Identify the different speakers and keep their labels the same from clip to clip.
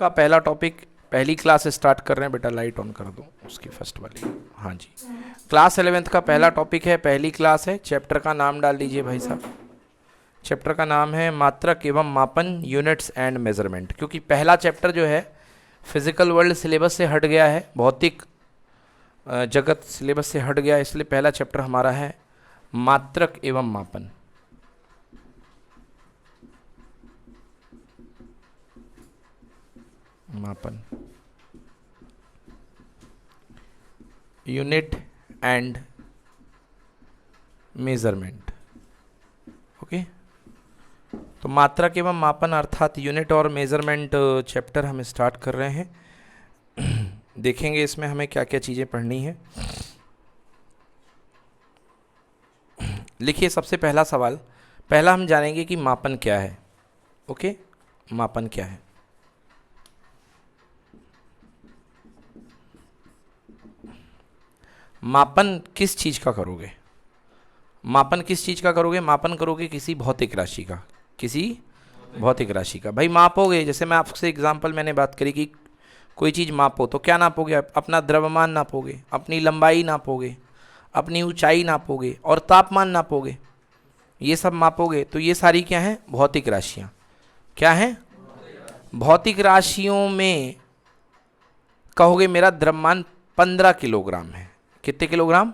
Speaker 1: का पहला टॉपिक, पहली क्लास स्टार्ट कर रहे हैं बेटा, लाइट ऑन कर दो उसकी फर्स्ट वाली। हाँ जी, क्लास 11th का पहला टॉपिक है, पहली क्लास है। चैप्टर का नाम डाल दीजिए भाई साहब। चैप्टर का नाम है मात्रक एवं मापन, यूनिट्स एंड मेजरमेंट। क्योंकि पहला चैप्टर जो है फिजिकल वर्ल्ड सिलेबस से हट गया है, भौतिक जगत सिलेबस से हट गया है, इसलिए पहला चैप्टर हमारा है मात्रक एवं मापन। मापन, यूनिट एंड मेजरमेंट। ओके, तो मात्रक एवं मापन अर्थात यूनिट और मेजरमेंट चैप्टर हम स्टार्ट कर रहे हैं। देखेंगे इसमें हमें क्या क्या चीज़ें पढ़नी है। लिखिए सबसे पहला सवाल। पहला हम जानेंगे कि मापन क्या है। ओके, मापन क्या है। मापन किस चीज़ का करोगे? मापन किस चीज़ का करोगे? मापन करोगे किसी भौतिक राशि का, किसी भौतिक राशि का। भाई मापोगे, जैसे मैं आपसे एग्जांपल मैंने बात करी कि कोई चीज़ मापो तो क्या नापोगे? अपना द्रव्यमान नापोगे, अपनी लंबाई नापोगे, अपनी ऊंचाई नापोगे और तापमान नापोगे, ये सब मापोगे। तो ये सारी क्या हैं? भौतिक राशियाँ। क्या हैं? भौतिक राशियों में कहोगे मेरा द्रव्यमान 15 किलोग्राम है। कितने किलोग्राम?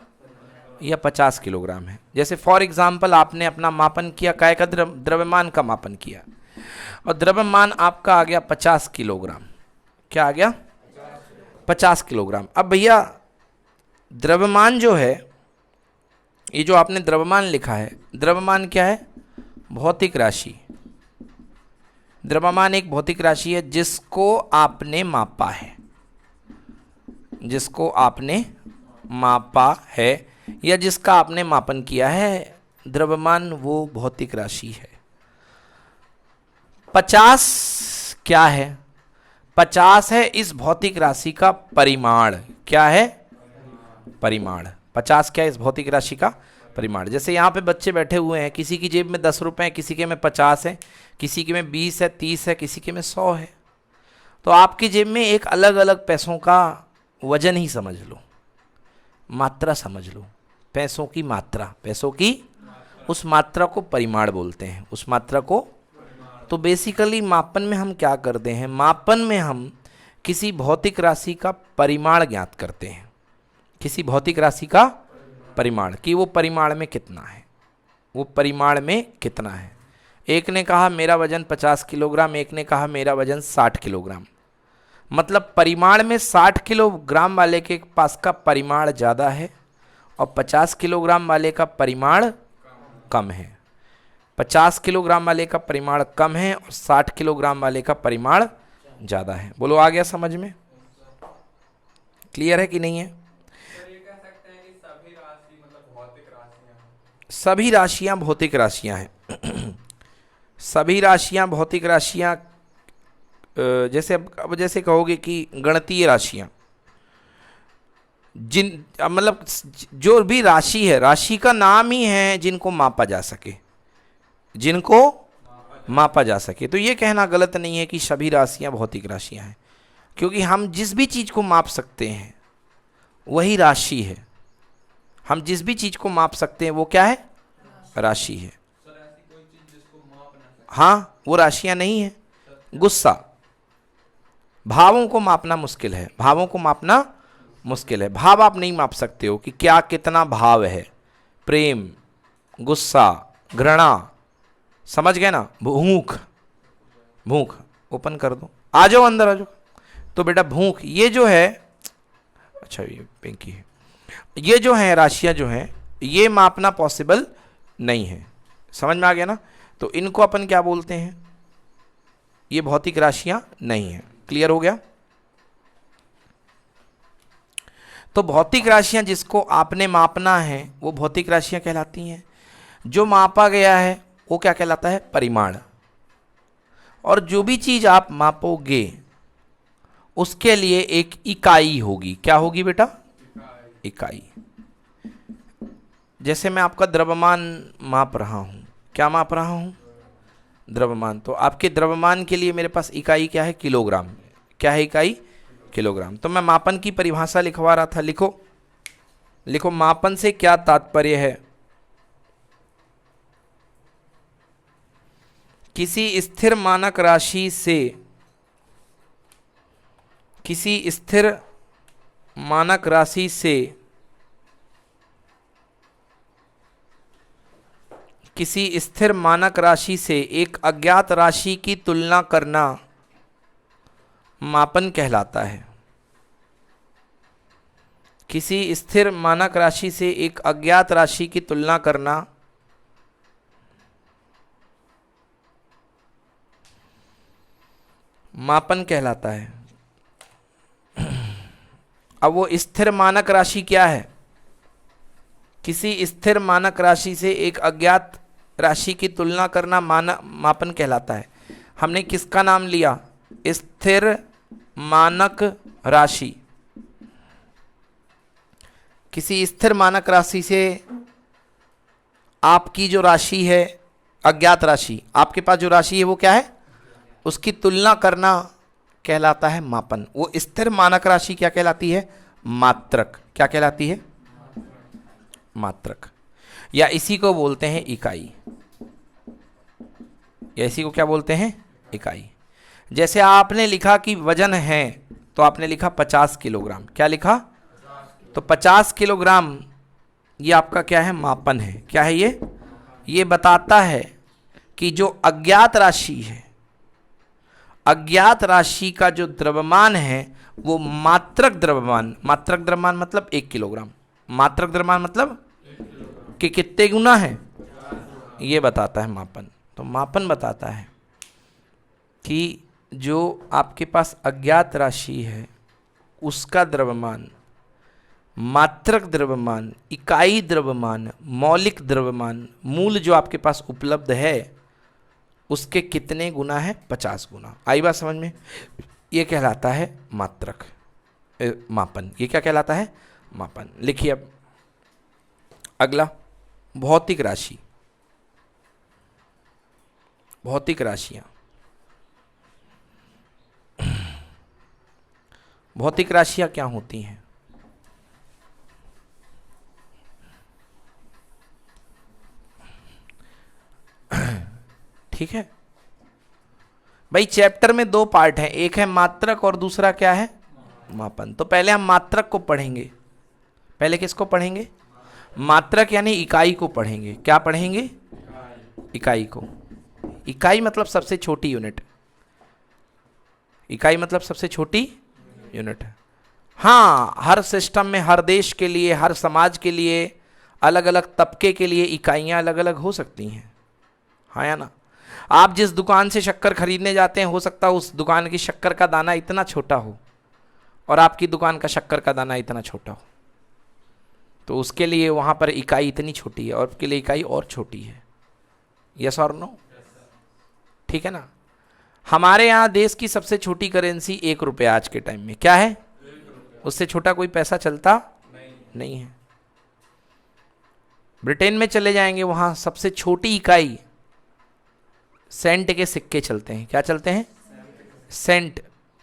Speaker 1: या 50 किलोग्राम है। जैसे फॉर एग्जाम्पल आपने अपना मापन किया, काय का? द्रव्यमान का मापन किया और द्रव्यमान आपका आ गया 50 किलोग्राम। क्या आ गया? 50 किलोग्राम। अब भैया द्रव्यमान जो है, ये जो आपने द्रव्यमान लिखा है, द्रव्यमान क्या है? भौतिक राशि। द्रव्यमान एक भौतिक राशि है जिसको आपने मापा है, जिसको आपने मापा है या जिसका आपने मापन किया है। द्रव्यमान वो भौतिक राशि है। 50 क्या है? 50 है इस भौतिक राशि का परिमाण। क्या है? परिमाण। 50 क्या है? इस भौतिक राशि का परिमाण। जैसे यहाँ पे बच्चे बैठे हुए हैं, किसी की जेब में 10 रुपए हैं, किसी के में 50 है, किसी के में 20 है, 30 है, किसी के में 100 है। तो आपकी जेब में एक अलग अलग पैसों का वजन ही समझ लो, मात्रा समझ लो, पैसों की मात्रा, पैसों की उस मात्रा को परिमाण बोलते हैं, उस मात्रा को। तो बेसिकली मापन में हम क्या करते हैं? मापन में हम किसी भौतिक राशि का परिमाण ज्ञात करते हैं, किसी भौतिक राशि का परिमाण, कि वो परिमाण में कितना है, वो परिमाण में कितना है। एक ने कहा मेरा वजन 50 किलोग्राम, एक ने कहा मेरा वजन 60 किलोग्राम। मतलब परिमाण में 60 किलोग्राम वाले के पास का परिमाण ज़्यादा है और 50 किलोग्राम वाले का परिमाण कम है। 50 किलोग्राम वाले का परिमाण कम है और 60 किलोग्राम वाले का परिमाण ज़्यादा है। बोलो आ गया समझ में? क्लियर है कि नहीं है? सभी राशियां भौतिक राशियां हैं। सभी राशियां भौतिक राशियां। जैसे अब जैसे कहोगे कि गणितीय राशियां, जिन मतलब जो भी राशि है, राशि का नाम ही है जिनको मापा जा सके, जिनको मापा जा सके। तो ये कहना गलत नहीं है कि सभी राशियां भौतिक राशियां हैं, क्योंकि हम जिस भी चीज़ को माप सकते हैं वही राशि है। हम जिस भी चीज़ को माप सकते हैं वो क्या है? राशि है। हाँ, वो राशियां नहीं है। गुस्सा, भावों को मापना मुश्किल है, भावों को मापना मुश्किल है। भाव आप नहीं माप सकते हो कि क्या कितना भाव है, प्रेम, गुस्सा, घृणा, समझ गए ना? भूख, भूख ओपन कर दो, आ जाओ अंदर आ जाओ। तो बेटा भूख ये जो है, अच्छा ये पिंकी है, ये जो है राशियां जो हैं ये मापना पॉसिबल नहीं है। समझ में आ गया ना? तो इनको अपन क्या बोलते हैं? ये भौतिक राशियां नहीं है। क्लियर हो गया? तो भौतिक राशियां जिसको आपने मापना है वो भौतिक राशियां कहलाती हैं। जो मापा गया है वो क्या कहलाता है? परिमाण। और जो भी चीज आप मापोगे उसके लिए एक इकाई होगी। क्या होगी बेटा? इकाई। जैसे मैं आपका द्रव्यमान माप रहा हूं, क्या माप रहा हूं? द्रव्यमान। तो आपके द्रव्यमान के लिए मेरे पास इकाई क्या है? किलोग्राम। क्या है इकाई? किलोग्राम। तो मैं मापन की परिभाषा लिखवा रहा था, लिखो लिखो, मापन से क्या तात्पर्य है? किसी स्थिर मानक राशि से, किसी स्थिर मानक राशि से किसी स्थिर मानक राशि से एक अज्ञात राशि की तुलना करना मापन कहलाता है। किसी स्थिर मानक राशि से एक अज्ञात राशि की तुलना करना मापन कहलाता है। अब वो स्थिर मानक राशि क्या है? किसी स्थिर मानक राशि से एक अज्ञात राशि की तुलना करना मापन कहलाता है। हमने किसका नाम लिया? स्थिर मानक राशि। किसी स्थिर मानक राशि से आपकी जो राशि है, अज्ञात राशि, आपके पास जो राशि है वो क्या है? उसकी तुलना करना कहलाता है मापन। वो स्थिर मानक राशि क्या कहलाती है? मात्रक। क्या कहलाती है? मात्रक। या इसी को बोलते हैं इकाई। या इसी को क्या बोलते हैं? इकाई। जैसे आपने लिखा कि वजन है, तो आपने लिखा 50 किलोग्राम। क्या लिखा? तो 50 किलोग्राम ये आपका क्या है? मापन है। क्या है ये? ये बताता है कि जो अज्ञात राशि है, अज्ञात राशि का जो द्रव्यमान है वो मात्रक द्रव्यमान, मात्रक द्रव्यमान मतलब 1 किलोग्राम, मात्रक द्रव्यमान मतलब कि कितने गुना है, ये बताता है मापन। तो मापन बताता है कि जो आपके पास अज्ञात राशि है उसका द्रव्यमान, मात्रक द्रव्यमान, इकाई द्रव्यमान, मौलिक द्रव्यमान, मूल जो आपके पास उपलब्ध है उसके कितने गुना है? 50 गुना। आई बात समझ में? ये कहलाता है मात्रक, मापन। ये क्या कहलाता है? मापन। लिखिए अब अगला, भौतिक राशि। भौतिक राशियां। भौतिक राशियां क्या होती हैं? ठीक है भाई, चैप्टर में 2 पार्ट हैं, एक है मात्रक और दूसरा क्या है? मापन। तो पहले हम मात्रक को पढ़ेंगे। पहले किसको पढ़ेंगे? मात्रक यानी इकाई को पढ़ेंगे। क्या पढ़ेंगे? इकाई को। इकाई मतलब सबसे छोटी यूनिट। इकाई मतलब सबसे छोटी यूनिट। हाँ, हर सिस्टम में, हर देश के लिए, हर समाज के लिए, अलग अलग तबके के लिए इकाइयां अलग अलग हो सकती हैं। हाँ या ना? आप जिस दुकान से शक्कर खरीदने जाते हैं, हो सकता है उस दुकान की शक्कर का दाना इतना छोटा हो और आपकी दुकान का शक्कर का दाना इतना छोटा हो, तो उसके लिए वहाँ पर इकाई इतनी छोटी है और उसके लिए इकाई और छोटी है। यस और नो? ठीक है ना? हमारे यहाँ देश की सबसे छोटी करेंसी 1 रुपया आज के टाइम में। क्या है? उससे छोटा कोई पैसा चलता नहीं है। ब्रिटेन में चले जाएंगे, वहाँ सबसे छोटी इकाई सेंट के सिक्के चलते हैं। क्या चलते हैं? सेंट।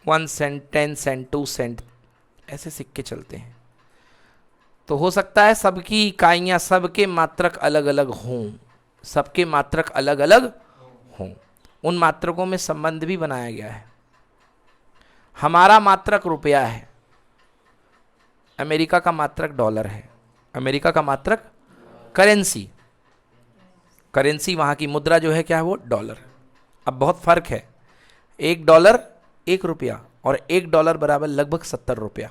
Speaker 1: 1 सेंट, 10 सेंट, 2 सेंट, ऐसे सिक्के चलते हैं। तो हो सकता है सबकी इकाइयाँ, सबके मात्रक अलग अलग हों, सबके मात्रक अलग अलग हों। उन मात्रकों में संबंध भी बनाया गया है। हमारा मात्रक रुपया है, अमेरिका का मात्रक डॉलर है। अमेरिका का मात्रक करेंसी, करेंसी वहाँ की मुद्रा जो है क्या है? वो डॉलर। अब बहुत फर्क है, 1 डॉलर 1 रुपया और 1 डॉलर बराबर लगभग 70 रुपया।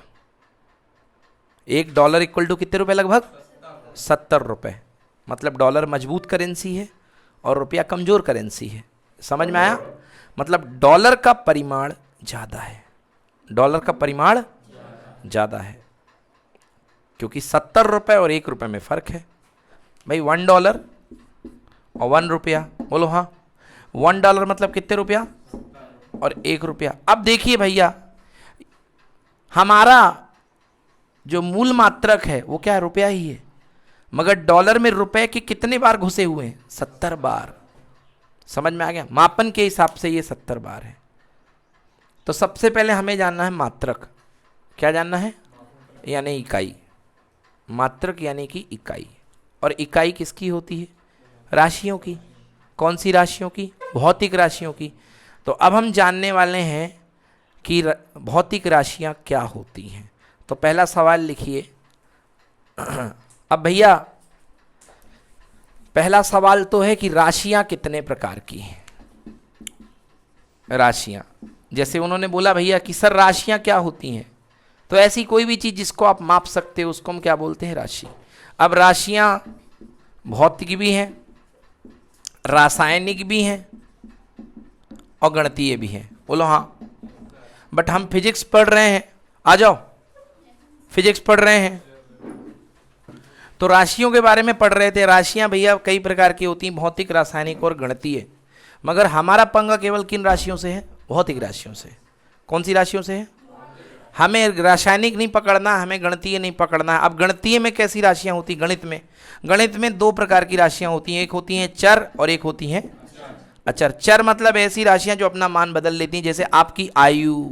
Speaker 1: 1 डॉलर इक्वल टू कितने रुपए? लगभग 70 रुपए। मतलब डॉलर मजबूत करेंसी है और रुपया कमजोर करेंसी है। समझ में आया? मतलब डॉलर का परिमाण ज़्यादा है, डॉलर का परिमाण ज़्यादा है, क्योंकि 70 रुपए और 1 रुपए में फ़र्क है भाई। 1 डॉलर और 1 रुपया, बोलो हाँ। 1 डॉलर मतलब कितने रुपया? और 1 रुपया। अब देखिए भैया, हमारा जो मूल मात्रक है वो क्या है? रुपया ही है, मगर डॉलर में रुपए के कितने बार घुसे हुए हैं? 70 बार। समझ में आ गया? मापन के हिसाब से ये 70 बार है। तो सबसे पहले हमें जानना है मात्रक। क्या जानना है? यानी इकाई। मात्रक यानी कि इकाई। और इकाई किसकी होती है? राशियों की। कौन सी राशियों की? भौतिक राशियों की। तो अब हम जानने वाले हैं कि भौतिक राशियां क्या होती हैं। तो पहला सवाल लिखिए। अब भैया पहला सवाल तो है कि राशियां कितने प्रकार की हैं। राशियां, जैसे उन्होंने बोला भैया कि सर राशियां क्या होती हैं, तो ऐसी कोई भी चीज जिसको आप माप सकते हो उसको हम क्या बोलते हैं? राशि। अब राशियां भौतिक भी हैं, रासायनिक भी हैं और गणितीय भी हैं। बोलो हाँ। बट हम फिजिक्स पढ़ रहे हैं, आ जाओ, फिजिक्स पढ़ रहे हैं तो राशियों के बारे में पढ़ रहे थे। राशियां भैया कई प्रकार की होती हैं, भौतिक, रासायनिक और गणितीय। मगर हमारा पंगा केवल किन राशियों से है? भौतिक राशियों से। कौन सी राशियों से है? हमें रासायनिक नहीं पकड़ना, हमें गणितीय नहीं पकड़ना। अब गणितीय में कैसी राशियां होती? गणित में दो प्रकार की राशियां होती हैं, एक होती हैं चर और एक होती हैं अचर। चर मतलब ऐसी राशियां जो अपना मान बदल लेती हैं, जैसे आपकी आयु।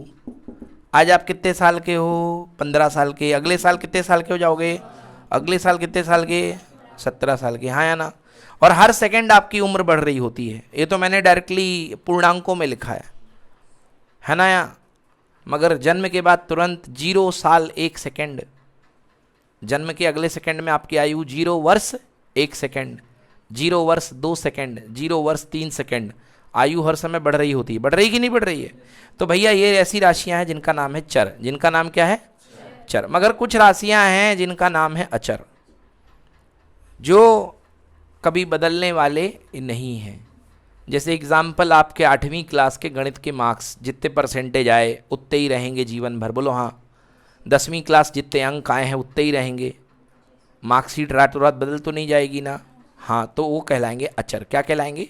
Speaker 1: आज आप कितने साल के हो? 15 साल के। अगले साल कितने साल के हो जाओगे? अगले साल कितने साल के? 17 साल के। हाँ या ना? और हर सेकंड आपकी उम्र बढ़ रही होती है। ये तो मैंने डायरेक्टली पूर्णांकों में लिखा है ना या? मगर जन्म के बाद तुरंत 0 साल 1 सेकंड, जन्म के अगले सेकंड में आपकी आयु 0 वर्ष 1 सेकंड, 0 वर्ष 2 सेकंड, 0 वर्ष 3 सेकंड। आयु हर समय बढ़ रही होती है। बढ़ रही कि नहीं बढ़ रही है? तो भैया ये ऐसी राशियां हैं जिनका नाम है चर। जिनका नाम क्या है? चर। मगर कुछ राशियां हैं जिनका नाम है अचर, जो कभी बदलने वाले नहीं हैं। जैसे एग्जाम्पल, आपके 8वीं क्लास के गणित के मार्क्स जितने परसेंटेज आए उतने ही रहेंगे जीवन भर। बोलो हाँ। 10वीं क्लास जितने अंक आए हैं उतने ही रहेंगे। मार्कशीट रातों रात बदल तो नहीं जाएगी ना? हाँ, तो वो कहलाएंगे अचर। क्या कहलाएंगे?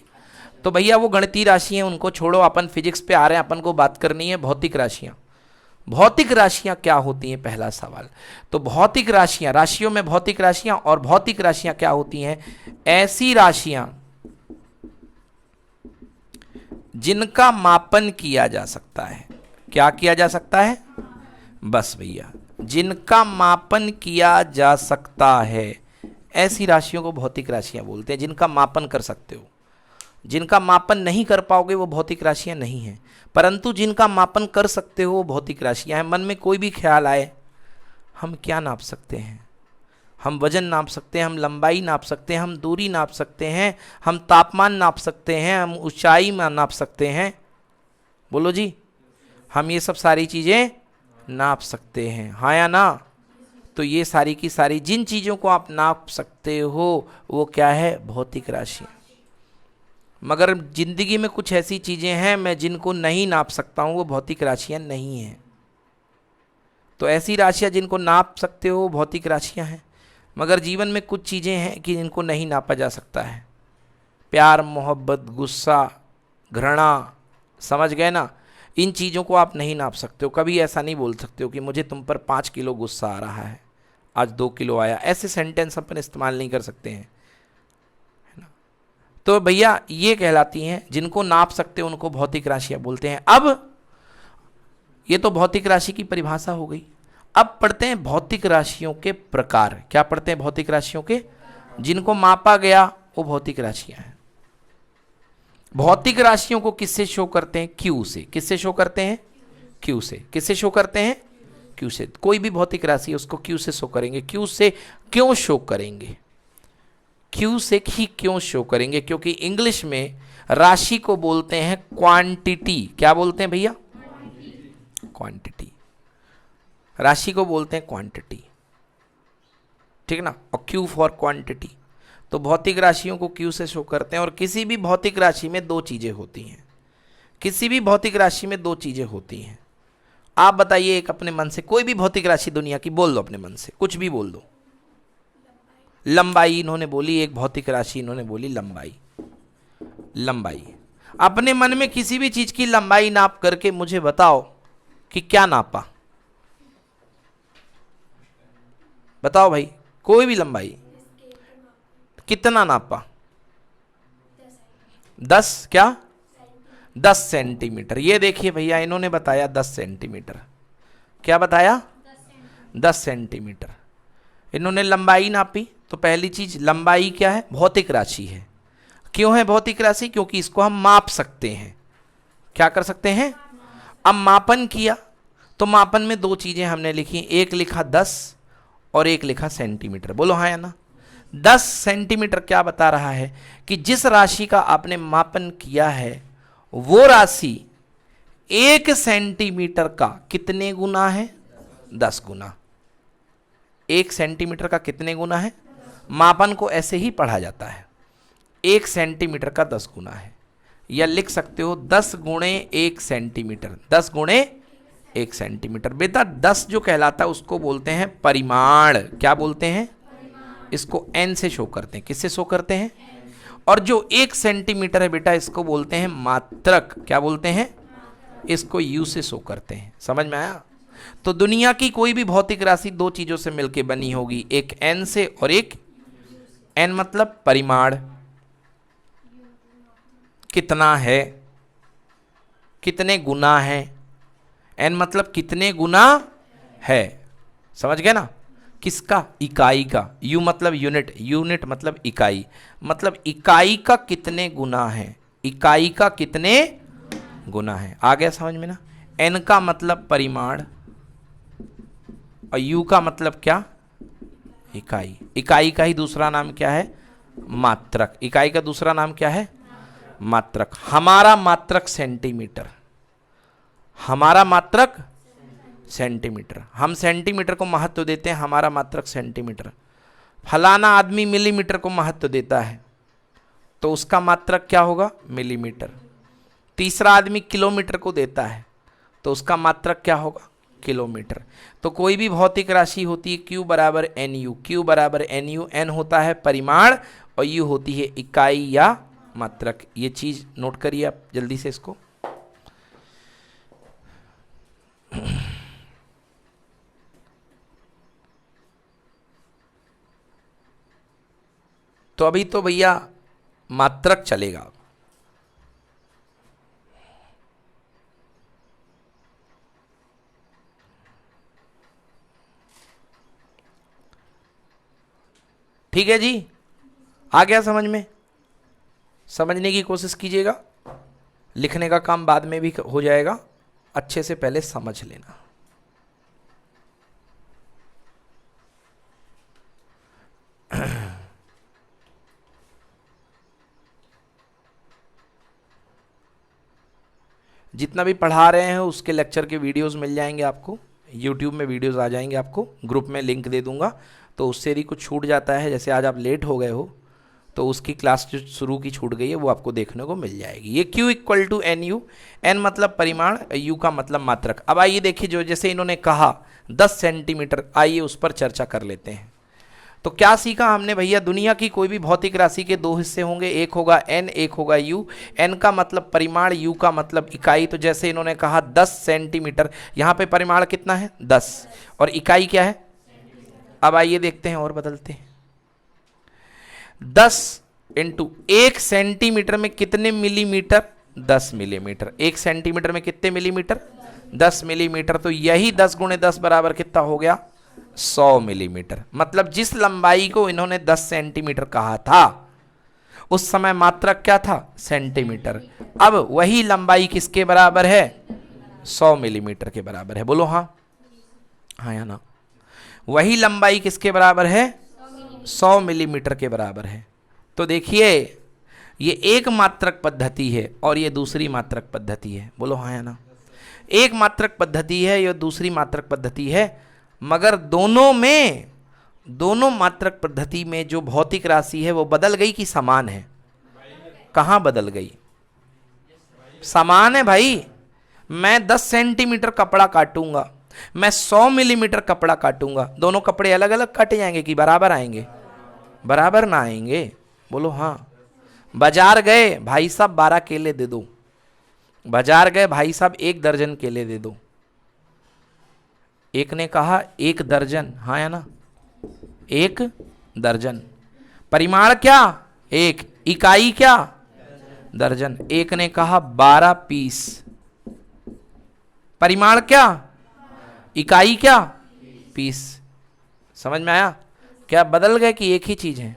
Speaker 1: तो भैया वो गणितीय राशि हैं, उनको छोड़ो, अपन फिजिक्स पे आ रहे हैं। अपन को बात करनी है भौतिक राशियां। भौतिक राशियां क्या होती हैं? पहला सवाल। तो भौतिक राशियां, राशियों में भौतिक राशियां, और भौतिक राशियां क्या होती हैं? ऐसी राशियां जिनका मापन किया जा सकता है। क्या किया जा सकता है? बस भैया, जिनका मापन किया जा सकता है, ऐसी राशियों को भौतिक राशियां बोलते हैं। जिनका मापन कर सकते हो। जिनका मापन नहीं कर पाओगे वो भौतिक राशियां नहीं हैं, परंतु जिनका मापन कर सकते हो वो भौतिक राशियां हैं। मन में कोई भी ख्याल आए, हम क्या नाप सकते हैं? हम वजन नाप सकते हैं, हम लंबाई नाप सकते हैं, हम दूरी नाप सकते हैं, हम तापमान नाप सकते हैं, हम ऊंचाई नाप सकते हैं। बोलो जी, हम ये सब सारी चीज़ें नाप सकते हैं। हाँ या ना? तो ये सारी की सारी जिन चीज़ों को आप नाप सकते हो वो क्या है? भौतिक राशि। मगर जिंदगी में कुछ ऐसी चीज़ें हैं मैं जिनको नहीं नाप सकता हूँ, वो भौतिक राशियाँ नहीं हैं। तो ऐसी राशियाँ जिनको नाप सकते हो वो भौतिक राशियाँ हैं। मगर जीवन में कुछ चीज़ें हैं कि जिनको नहीं नापा जा सकता है। प्यार, मोहब्बत, गुस्सा, घृणा, समझ गए ना? इन चीज़ों को आप नहीं नाप सकते हो। कभी ऐसा नहीं बोल सकते हो कि मुझे तुम पर 5 किलो गुस्सा आ रहा है, आज 2 किलो आया। ऐसे सेंटेंस अपन इस्तेमाल नहीं कर सकते हैं, है ना? तो भैया ये कहलाती हैं, जिनको नाप सकते हो उनको भौतिक राशियाँ बोलते हैं। अब ये तो भौतिक राशि की परिभाषा हो गई। अब पढ़ते हैं भौतिक राशियों के प्रकार। क्या पढ़ते हैं? भौतिक राशियों के, जिनको मापा गया वो भौतिक राशियां हैं। भौतिक राशियों को किससे शो करते हैं? क्यू से। किससे शो करते हैं? क्यू से। किससे शो करते हैं? क्यू से। कोई भी भौतिक राशि उसको क्यू से शो करेंगे। क्यू से क्यों शो करेंगे? क्यू से ही क्यों शो करेंगे? क्योंकि इंग्लिश में राशि को बोलते हैं क्वांटिटी। क्या बोलते हैं भैया? क्वांटिटी। राशि को बोलते हैं क्वांटिटी, ठीक ना? और क्यू फॉर क्वांटिटी। तो भौतिक राशियों को क्यू से शो करते हैं। और किसी भी भौतिक राशि में दो चीजें होती हैं। किसी भी भौतिक राशि में दो चीजें होती हैं। आप बताइए एक अपने मन से, कोई भी भौतिक राशि दुनिया की बोल दो अपने मन से, कुछ भी बोल दो। लंबाई इन्होंने बोली, एक भौतिक राशि इन्होंने बोली लंबाई। लंबाई अपने मन में किसी भी चीज की लंबाई नाप करके मुझे बताओ कि क्या नापा। बताओ भाई, कोई भी लंबाई कितना नापा? 10 क्या 10 सेंटीमीटर। ये देखिए भैया इन्होंने बताया 10 सेंटीमीटर। क्या बताया? 10 सेंटीमीटर। इन्होंने लंबाई नापी, तो पहली चीज लंबाई क्या है? भौतिक राशि है। क्यों है भौतिक राशि? क्योंकि इसको हम माप सकते हैं। क्या कर सकते हैं? अब मापन किया तो मापन में दो चीजें हमने लिखी, एक लिखा 10 और एक लिखा सेंटीमीटर। बोलो हाँ या ना? 10 सेंटीमीटर क्या बता रहा है कि जिस राशि का आपने मापन किया है वो राशि 1 सेंटीमीटर का कितने गुना है? 10 गुना। 1 सेंटीमीटर का कितने गुना है? मापन को ऐसे ही पढ़ा जाता है, 1 सेंटीमीटर का 10 गुना है। या लिख सकते हो 10 गुणे 1 सेंटीमीटर, 10 गुणे 1 सेंटीमीटर। बेटा 10 जो कहलाता है उसको बोलते हैं परिमाण। क्या बोलते हैं? इसको n से शो करते हैं। किससे शो करते हैं? और जो 1 सेंटीमीटर है बेटा इसको बोलते हैं मात्रक। क्या बोलते हैं? इसको u से शो करते हैं। समझ में आया? तो दुनिया की कोई भी भौतिक राशि दो चीजों से मिलकर बनी होगी, एक n से और एक n मतलब परिमाण। कितना है, कितने गुना है, n मतलब कितने गुना है। समझ गए ना? किसका? इकाई का। u मतलब यूनिट, यूनिट मतलब इकाई, मतलब इकाई का कितने गुना है, इकाई का कितने गुना है। आ गया समझ में ना? n का मतलब परिमाण और u का मतलब क्या? इकाई। इकाई का ही दूसरा नाम क्या है? मात्रक। इकाई का दूसरा नाम क्या है? मात्रक। हमारा मात्रक सेंटीमीटर, हमारा मात्रक सेंटीमीटर। हम सेंटीमीटर को महत्व देते हैं, हमारा मात्रक सेंटीमीटर। फलाना आदमी मिलीमीटर को महत्व देता है तो उसका मात्रक क्या होगा? मिलीमीटर। तीसरा आदमी किलोमीटर को देता है तो उसका मात्रक क्या होगा? किलोमीटर। तो कोई भी भौतिक राशि होती है Q बराबर NU, Q बराबर NU, N होता है परिमाण और U होती है इकाई या मात्रक। ये चीज नोट करिए आप जल्दी से इसको। तो अभी तो भैया मात्रक चलेगा। ठीक है जी, आ गया समझ में? समझने की कोशिश कीजिएगा, लिखने का काम बाद में भी हो जाएगा, अच्छे से पहले समझ लेना। जितना भी पढ़ा रहे हैं उसके लेक्चर के वीडियोस मिल जाएंगे आपको, यूट्यूब में वीडियोस आ जाएंगे आपको, ग्रुप में लिंक दे दूंगा। तो उससे यदि कुछ छूट जाता है, जैसे आज आप लेट हो गए हो तो उसकी क्लास जो शुरू की छूट गई है वो आपको देखने को मिल जाएगी। ये Q equal to NU, N मतलब परिमाण, U का मतलब मात्रक। अब आइए देखिए, जो जैसे इन्होंने कहा 10 सेंटीमीटर, आइए उस पर चर्चा कर लेते हैं। तो क्या सीखा हमने भैया? दुनिया की कोई भी भौतिक राशि के दो हिस्से होंगे, एक होगा n, एक होगा u। n का मतलब परिमाण, u का मतलब इकाई। तो जैसे इन्होंने कहा 10 सेंटीमीटर, यहाँ पे परिमाण कितना है? 10 और इकाई क्या है? अब आइए देखते हैं और बदलते हैं। 10 इंटू 1 सेंटीमीटर में कितने मिलीमीटर? 10 मिलीमीटर। 1 सेंटीमीटर में कितने मिलीमीटर? 10 मिलीमीटर। तो यही 10 गुणे 10 बराबर कितना हो गया? 100 मिलीमीटर। मतलब जिस लंबाई को इन्होंने 10 सेंटीमीटर कहा था उस समय मात्रक क्या था? सेंटीमीटर। अब वही लंबाई किसके बराबर है? 100 मिलीमीटर के बराबर है। बोलो हाँ, हाँ या ना? वही लंबाई किसके बराबर है? 100 मिलीमीटर के बराबर है। तो देखिए ये एक मात्रक पद्धति है और ये दूसरी मात्रक पद्धति है। बोलो हाँ या ना? एक मात्रक पद्धति है, ये दूसरी मात्रक पद्धति है, मगर दोनों मात्रक पद्धति में जो भौतिक राशि है वो बदल गई कि समान है? कहाँ बदल गई? समान है भाई। मैं 10 सेंटीमीटर कपड़ा काटूंगा, मैं 100 मिलीमीटर कपड़ा काटूंगा, दोनों कपड़े अलग अलग काटे जाएंगे कि बराबर आएंगे? बराबर ना आएंगे। बोलो हाँ। बाजार गए, भाई साहब 12 केले दे दो। बाजार गए, भाई साहब 1 दर्जन केले दे दो। एक ने कहा 1 दर्जन, हाँ या ना? 1 दर्जन। परिमाण क्या? 1, इकाई क्या? दर्जन। एक ने कहा 12 पीस। परिमाण क्या, इकाई क्या, पीस। समझ में आया? क्या बदल गए कि एक ही चीज है?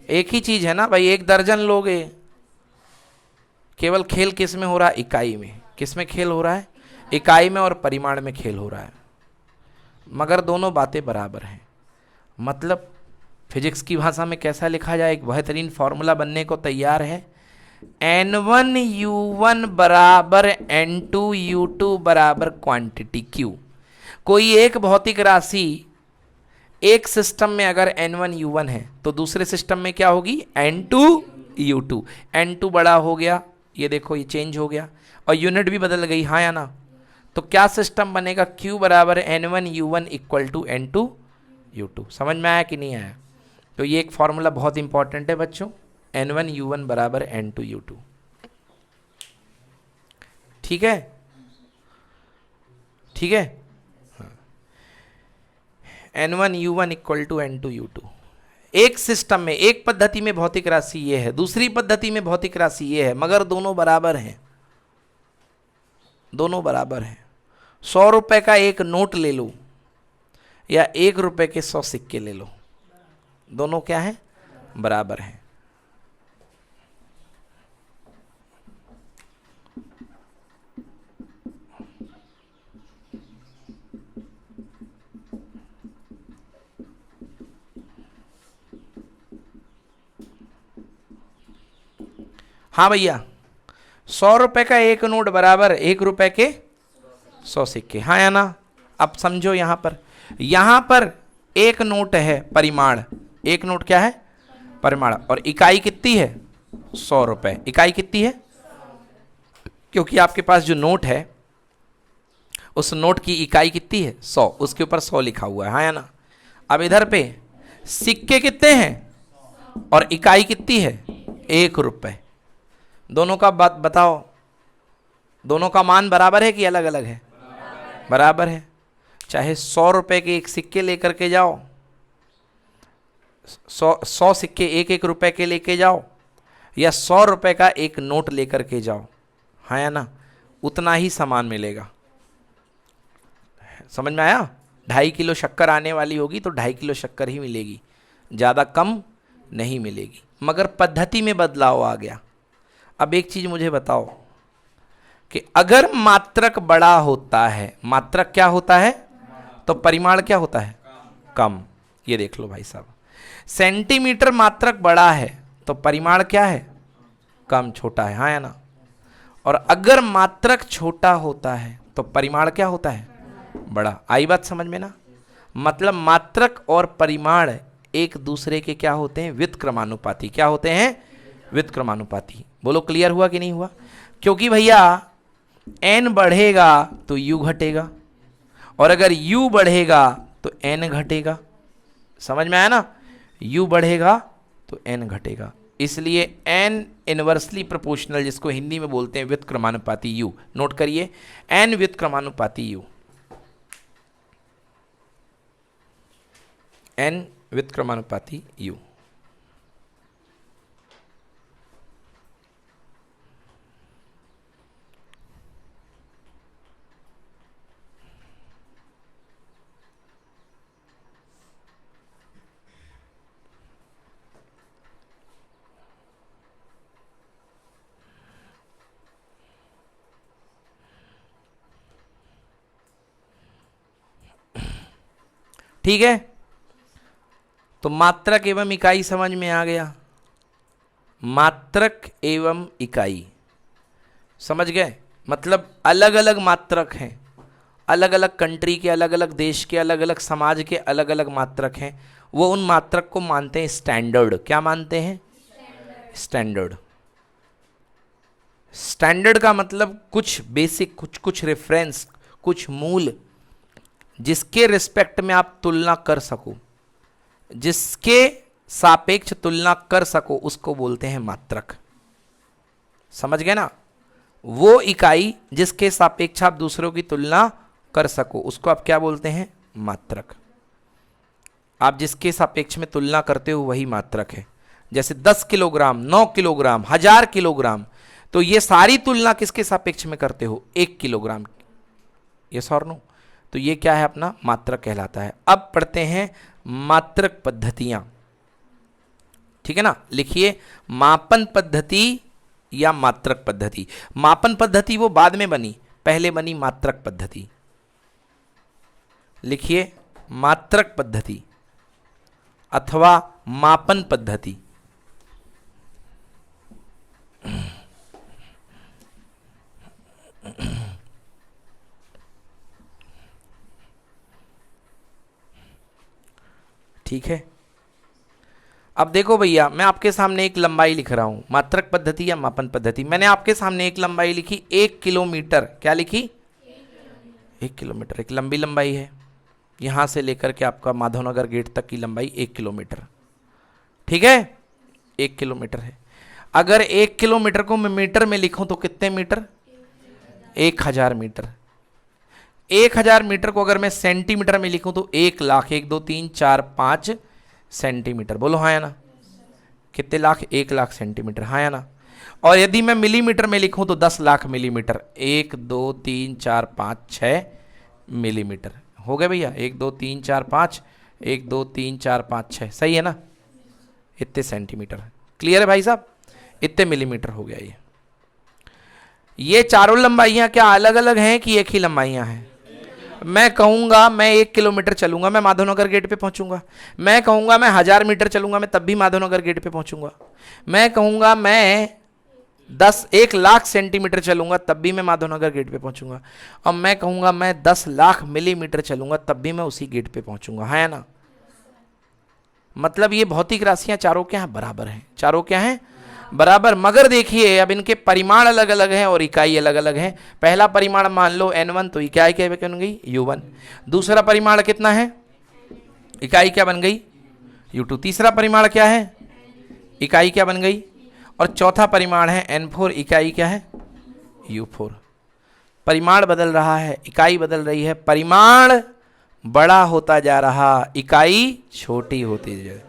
Speaker 1: एक ही चीज है ना भाई। एक दर्जन लोगे, केवल खेल किस में हो रहा है? इकाई में। किस में खेल हो रहा है? इकाई में, और परिमाण में खेल हो रहा है। मगर दोनों बातें बराबर हैं। मतलब फिजिक्स की भाषा में कैसा लिखा जाए? एक बेहतरीन फॉर्मूला बनने को तैयार है। N1U1 बराबर N2U2 बराबर क्वांटिटी Q। कोई एक भौतिक राशि एक सिस्टम में अगर N1U1 है तो दूसरे सिस्टम में क्या होगी? N2U2। N2 बड़ा हो गया, ये देखो ये चेंज हो गया, और यूनिट भी बदल गई, हाँ या ना? तो क्या सिस्टम बनेगा? Q बराबर N1U1 इक्वल टू N2U2। समझ में आया कि नहीं आया? तो ये एक फॉर्मूला बहुत इंपॉर्टेंट है बच्चों, N1U1 बराबर N2U2। ठीक है, ठीक है। N1U1 equal to N2U2। एक सिस्टम में, एक पद्धति में भौतिक राशि ये है, दूसरी पद्धति में भौतिक राशि ये है, मगर दोनों बराबर हैं। दोनों बराबर हैं। 100 रुपए का एक नोट ले लो या 1 रुपए के 100 सिक्के ले लो, दोनों क्या है? बराबर हैं। हाँ भैया, 100 रुपए का एक नोट बराबर 1 रुपए के 100 सिक्के, हाँ या ना? अब समझो यहां पर एक नोट है परिमाण। एक नोट क्या है? परिमाण। और इकाई कितनी है? 100 रुपए। इकाई कितनी है? क्योंकि आपके पास जो नोट है उस नोट की इकाई कितनी है? 100। उसके ऊपर 100 लिखा हुआ है, हाँ या ना? अब इधर पे सिक्के कितने हैं और इकाई कितनी है? 1 रुपए। दोनों का बात बताओ, दोनों का मान बराबर है कि अलग अलग है? बराबर है। चाहे 100 रुपए के एक सिक्के लेकर के जाओ, 100 सिक्के 1-1 रुपए के लेके जाओ, या 100 रुपए का एक नोट लेकर के जाओ, हाँ या ना? उतना ही सामान मिलेगा। समझ में आया? 2.5 किलो शक्कर आने वाली होगी तो 2.5 किलो शक्कर ही मिलेगी, ज़्यादा कम नहीं मिलेगी। मगर पद्धति में बदलाव आ गया। अब एक चीज मुझे बताओ कि अगर मात्रक बड़ा होता है, मात्रक क्या होता है? तो परिमाण क्या होता है? कम। ये देख लो भाई साहब, सेंटीमीटर मात्रक बड़ा है तो परिमाण क्या है? कम, छोटा है, हाँ या ना? और अगर मात्रक छोटा होता है तो परिमाण क्या होता है? बड़ा। आई बात समझ में ना? मतलब मात्रक और परिमाण एक दूसरे के क्या होते हैं? व्युत्क्रमानुपाती। क्या होते हैं? व्युत्क्रमानुपाती। बोलो क्लियर हुआ कि नहीं हुआ? क्योंकि भैया n बढ़ेगा तो u घटेगा, और अगर u बढ़ेगा तो n घटेगा। समझ में आया ना? u बढ़ेगा तो n घटेगा, इसलिए n इनवर्सली प्रोपोर्शनल, जिसको हिंदी में बोलते हैं व्युत्क्रमानुपाती u। नोट करिए, n व्युत्क्रमानुपाती u, n व्युत्क्रमानुपाती u। ठीक है, तो मात्रक एवं इकाई समझ में आ गया। मात्रक एवं इकाई समझ गए? मतलब अलग अलग मात्रक हैं, अलग अलग कंट्री के, अलग अलग देश के, अलग अलग समाज के अलग अलग मात्रक हैं। वो उन मात्रक को मानते हैं स्टैंडर्ड। क्या मानते हैं? स्टैंडर्ड। स्टैंडर्ड का मतलब कुछ बेसिक, कुछ रेफरेंस, कुछ मूल, जिसके रिस्पेक्ट में आप तुलना कर सको, जिसके सापेक्ष तुलना कर सको, उसको बोलते हैं मात्रक। समझ गए ना? वो इकाई जिसके सापेक्ष आप दूसरों की तुलना कर सको, उसको आप क्या बोलते हैं? मात्रक। आप जिसके सापेक्ष में तुलना करते हो वही मात्रक है। जैसे 10 किलोग्राम, 9 किलोग्राम, 1000 किलोग्राम, तो ये सारी तुलना किसके सापेक्ष में करते हो? 1 किलोग्राम। यस और नो? तो ये क्या है? अपना मात्रक कहलाता है। अब पढ़ते हैं मात्रक पद्धतियां। ठीक है ना? लिखिए मापन पद्धति या मात्रक पद्धति। मापन पद्धति वो बाद में बनी, पहले बनी मात्रक पद्धति। लिखिए मात्रक पद्धति अथवा मापन पद्धति। ठीक है। अब देखो भैया, मैं आपके सामने एक लंबाई लिख रहा हूं, मात्रक पद्धति या मापन पद्धति। मैंने आपके सामने एक लंबाई लिखी 1 किलोमीटर। क्या लिखी? 1 किलोमीटर एक लंबी लंबाई है। यहां से लेकर के आपका माधवनगर गेट तक की लंबाई 1 किलोमीटर। ठीक है, 1 किलोमीटर है। अगर 1 किलोमीटर को मैं मीटर में लिखूं तो कितने मीटर? 1000 मीटर। 1000 मीटर को अगर मैं सेंटीमीटर में लिखूं तो 1 लाख, 1 2 3 4 5 सेंटीमीटर। बोलो हाँ या ना? कितने लाख? 1 लाख सेंटीमीटर। हाँ या ना? और यदि मैं मिलीमीटर में लिखूं तो 10 लाख मिलीमीटर। 1 2 3 4 5 6 मिलीमीटर। हो गए भैया? 1 2 3 4 5, 1 2 3 4 5 6। सही है ना? इतने सेंटीमीटर। क्लियर है भाई साहब? इतने मिलीमीटर हो गया। ये चारों लंबाइयां क्या अलग अलग हैं कि एक ही लंबाइयां हैं? मैं कहूंगा मैं 1 किलोमीटर चलूंगा, मैं माधवनगर गेट पे पहुंचूंगा। मैं कहूंगा मैं 1000 मीटर चलूंगा, मैं तब भी माधवनगर गेट पे पहुंचूंगा। मैं कहूंगा मैं 1 लाख सेंटीमीटर चलूंगा, तब भी मैं माधवनगर गेट पे पहुंचूंगा। और मैं कहूंगा मैं 10 लाख मिलीमीटर चलूंगा, तब भी मैं उसी गेट पे पहुंचूंगा। है ना? मतलब ये भौतिक राशियां चारों क्या हैं? बराबर हैं। चारों क्या हैं? बराबर। मगर देखिए अब इनके परिमाण अलग अलग हैं और इकाई अलग अलग है। पहला परिमाण मान लो n1, तो इकाई क्या बन गई? u1। दूसरा परिमाण कितना है? इकाई क्या बन गई? u2। तीसरा परिमाण क्या है? इकाई क्या बन गई? और चौथा परिमाण है n4, इकाई क्या है? u4। परिमाण बदल रहा है, इकाई बदल रही है। परिमाण बड़ा होता जा रहा, इकाई छोटी होती जा रही।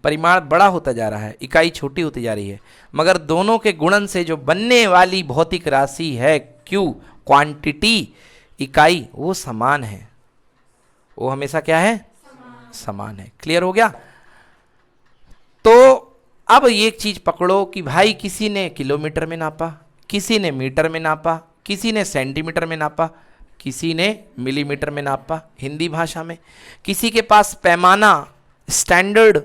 Speaker 1: परिमाण बड़ा होता जा रहा है, इकाई छोटी होती जा रही है। मगर दोनों के गुणन से जो बनने वाली भौतिक राशि है Q, क्वांटिटी, इकाई, वो समान है। वो हमेशा क्या है? समान है। क्लियर हो गया? तो अब एक चीज पकड़ो कि भाई किसी ने किलोमीटर में नापा, किसी ने मीटर में नापा, किसी ने सेंटीमीटर में नापा, किसी ने मिलीमीटर में नापा हिंदी भाषा में। किसी के पास पैमाना, स्टैंडर्ड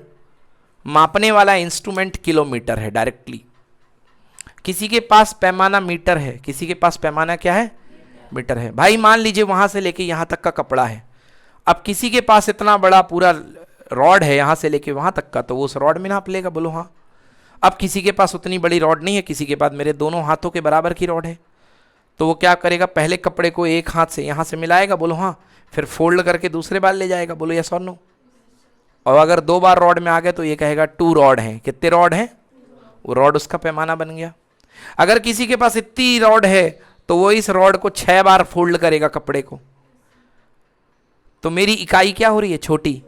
Speaker 1: मापने वाला इंस्ट्रूमेंट किलोमीटर है डायरेक्टली। किसी के पास पैमाना मीटर है, किसी के पास पैमाना क्या है? मीटर है। भाई मान लीजिए वहां से लेके यहां तक का कपड़ा है। अब किसी के पास इतना बड़ा पूरा रॉड है यहां से लेके वहां तक का, तो वो उस रॉड में नाप लेगा। बोलो हाँ। अब किसी के पास उतनी बड़ी रॉड नहीं है, किसी के पास मेरे दोनों हाथों के बराबर की रॉड है, तो वो क्या करेगा? पहले कपड़े को एक हाथ से यहां से मिलाएगा। बोलो हाँ। फिर फोल्ड करके दूसरे बार ले जाएगा। बोलो यस और नो? और अगर 2 बार रॉड में आ गए तो ये कहेगा 2 रॉड हैं। कितने रॉड हैं? वो रॉड उसका पैमाना बन गया। अगर किसी के पास इतनी रॉड है तो वो इस रॉड को 6 बार फोल्ड करेगा कपड़े को। तो मेरी इकाई क्या हो रही है? छोटी।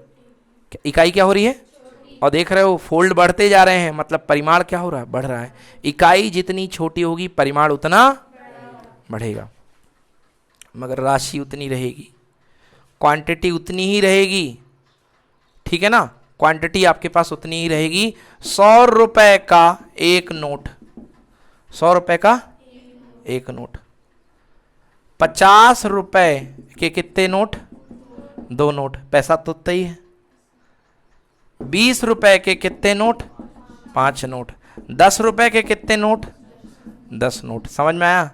Speaker 1: इकाई क्या हो रही है? और देख रहे हो फोल्ड बढ़ते जा रहे हैं, मतलब परिमाण क्या हो रहा है? बढ़ रहा है। इकाई जितनी छोटी होगी परिमाण उतना बढ़ेगा, मगर राशि उतनी रहेगी, क्वांटिटी उतनी ही रहेगी। ठीक है ना? क्वांटिटी आपके पास उतनी ही रहेगी। 100 रुपए का एक नोट, 100 रुपए का एक नोट। 50 रुपए के कितने नोट? 2 नोट। पैसा तो उतना ही है। 20 रुपए के कितने नोट? 5 नोट। 10 रुपए के कितने नोट? 10 नोट। समझ में आया?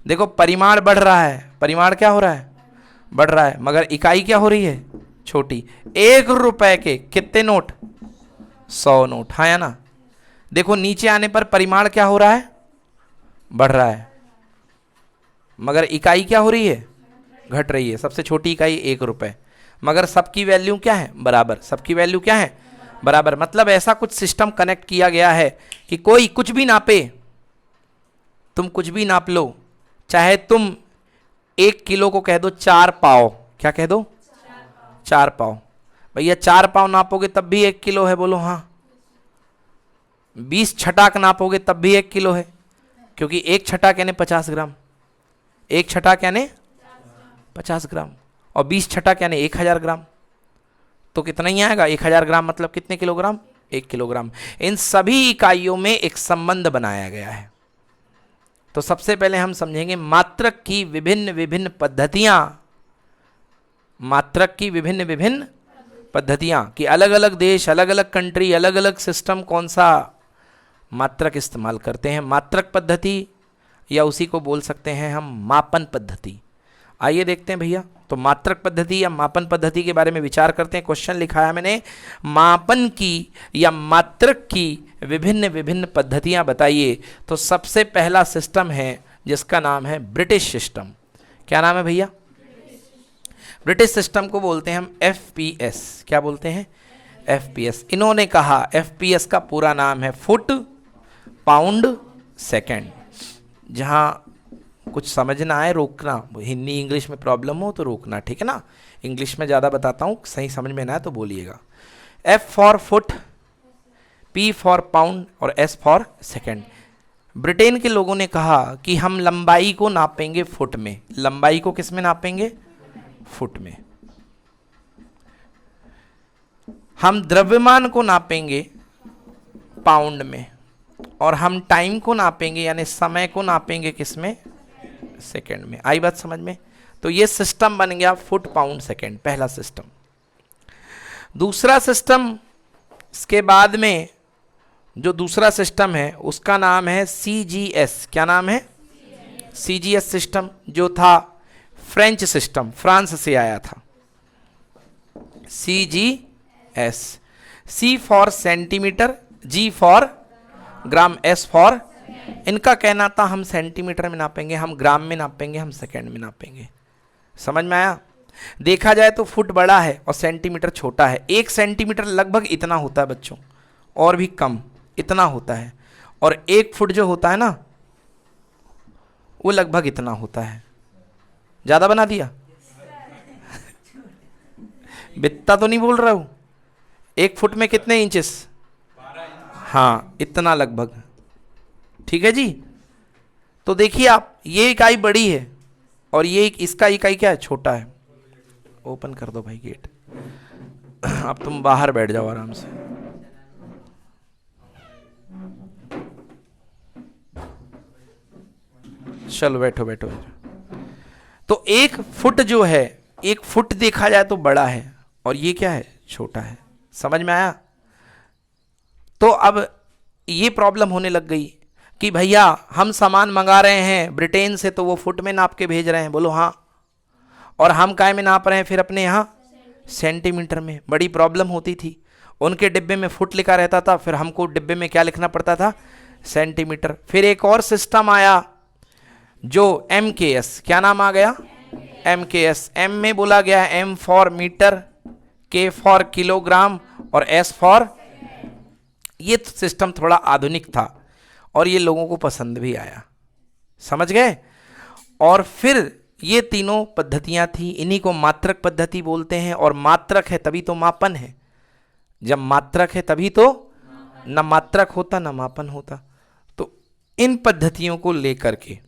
Speaker 1: देखो परिमाण बढ़ रहा है, परिमाण क्या हो रहा है? बढ़ रहा है, मगर इकाई क्या हो रही है? छोटी। 1 रुपए के कितने नोट? 100 नोट। हाँ या ना? देखो नीचे आने पर परिमाण क्या हो रहा है? बढ़ रहा है, मगर इकाई क्या हो रही है? घट रही है। सबसे छोटी इकाई 1 रुपए, मगर सबकी वैल्यू क्या है? बराबर। सबकी वैल्यू क्या है? बराबर। मतलब ऐसा कुछ सिस्टम कनेक्ट किया गया है कि कोई कुछ भी नापे, तुम कुछ भी नाप लो, चाहे तुम 1 किलो को कह दो 4 पाव। क्या कह दो? 4 पाव। भैया 4 पाव नापोगे तब भी 1 किलो है। बोलो हाँ। 20 छटाक नापोगे तब भी 1 किलो है। क्योंकि एक छठा कहने 50 ग्राम, एक छठा कहने 50 ग्राम, और 20 छठा कहने 1000 ग्राम, तो कितना ही आएगा 1000 ग्राम मतलब कितने किलोग्राम, 1 किलोग्राम। इन सभी इकाइयों में एक संबंध बनाया गया है। तो सबसे पहले हम समझेंगे मात्रक की विभिन्न विभिन्न पद्धतियां, मात्रक की विभिन्न विभिन्न पद्धतियां कि अलग अलग देश, अलग अलग कंट्री, अलग अलग सिस्टम कौन सा मात्रक इस्तेमाल करते हैं। मात्रक पद्धति या उसी को बोल सकते हैं हम मापन पद्धति। आइए देखते हैं भैया, तो मात्रक पद्धति या मापन पद्धति के बारे में विचार करते हैं। क्वेश्चन लिखा है मैंने, मापन की या मात्रक की विभिन्न विभिन्न पद्धतियां बताइए। तो सबसे पहला सिस्टम है जिसका नाम है ब्रिटिश सिस्टम। क्या नाम है भैया? ब्रिटिश सिस्टम को बोलते हैं हम FPS। क्या बोलते हैं? FPS। इन्होंने कहा FPS का पूरा नाम है फुट पाउंड सेकेंड। जहां कुछ समझ ना आए रोकना, हिंदी इंग्लिश में प्रॉब्लम हो तो रोकना, ठीक है ना। इंग्लिश में ज़्यादा बताता हूँ, सही समझ में ना आए तो बोलिएगा। F for foot, P for pound और S फॉर सेकेंड। ब्रिटेन के लोगों ने कहा कि हम लंबाई को नापेंगे फुट में। लंबाई को किस में नापेंगे? फुट में। हम द्रव्यमान को नापेंगे पाउंड में, और हम टाइम को नापेंगे यानी समय को नापेंगे किस में? सेकेंड में। आई बात समझ में? तो ये सिस्टम बन गया फुट पाउंड सेकेंड, पहला सिस्टम। दूसरा सिस्टम, इसके बाद में जो दूसरा सिस्टम है उसका नाम है CGS। क्या नाम है? CGS सिस्टम, जो था फ्रेंच सिस्टम, फ्रांस से आया था। CGS, C for centimetre, G for gram, S for, इनका कहना था हम सेंटीमीटर में नापेंगे, हम ग्राम में नापेंगे, हम सेकंड में नापेंगे। समझ में आया? देखा जाए तो फुट बड़ा है और सेंटीमीटर छोटा है। 1 सेंटीमीटर लगभग इतना होता है बच्चों, और भी कम इतना होता है, और 1 फुट जो होता है ना वो लगभग इतना होता है। ज्यादा बना दिया? बित्ता तो नहीं बोल रहा हूं। 1 फुट में कितने इंचेस? हाँ, इतना लगभग, ठीक है जी। तो देखिए आप, ये इकाई बड़ी है और ये इसका इकाई क्या है? छोटा है। ओपन कर दो भाई गेट, अब तुम बाहर बैठ जाओ आराम से। चलो बैठो बैठो बैठो। तो 1 फुट जो है, 1 फुट देखा जाए तो बड़ा है, और ये क्या है? छोटा है। समझ में आया? तो अब ये प्रॉब्लम होने लग गई कि भैया हम सामान मंगा रहे हैं ब्रिटेन से, तो वो फुट में नाप के भेज रहे हैं। बोलो हाँ। और हम काय में नाप रहे हैं फिर अपने यहाँ? सेंटीमीटर में। बड़ी प्रॉब्लम होती थी। उनके डिब्बे में फुट लिखा रहता था, फिर हमको डिब्बे में क्या लिखना पड़ता था? सेंटीमीटर। फिर एक और सिस्टम आया जो MKS। क्या नाम आ गया? MKS। M में बोला गया M for metre, K for kilogram और S फॉर। ये सिस्टम थोड़ा आधुनिक था और ये लोगों को पसंद भी आया। समझ गए? और फिर ये तीनों पद्धतियां थी, इन्हीं को मात्रक पद्धति बोलते हैं। और मात्रक है तभी तो मापन है। जब मात्रक है तभी तो न मात्रक होता न मापन होता। तो इन पद्धतियों को लेकर के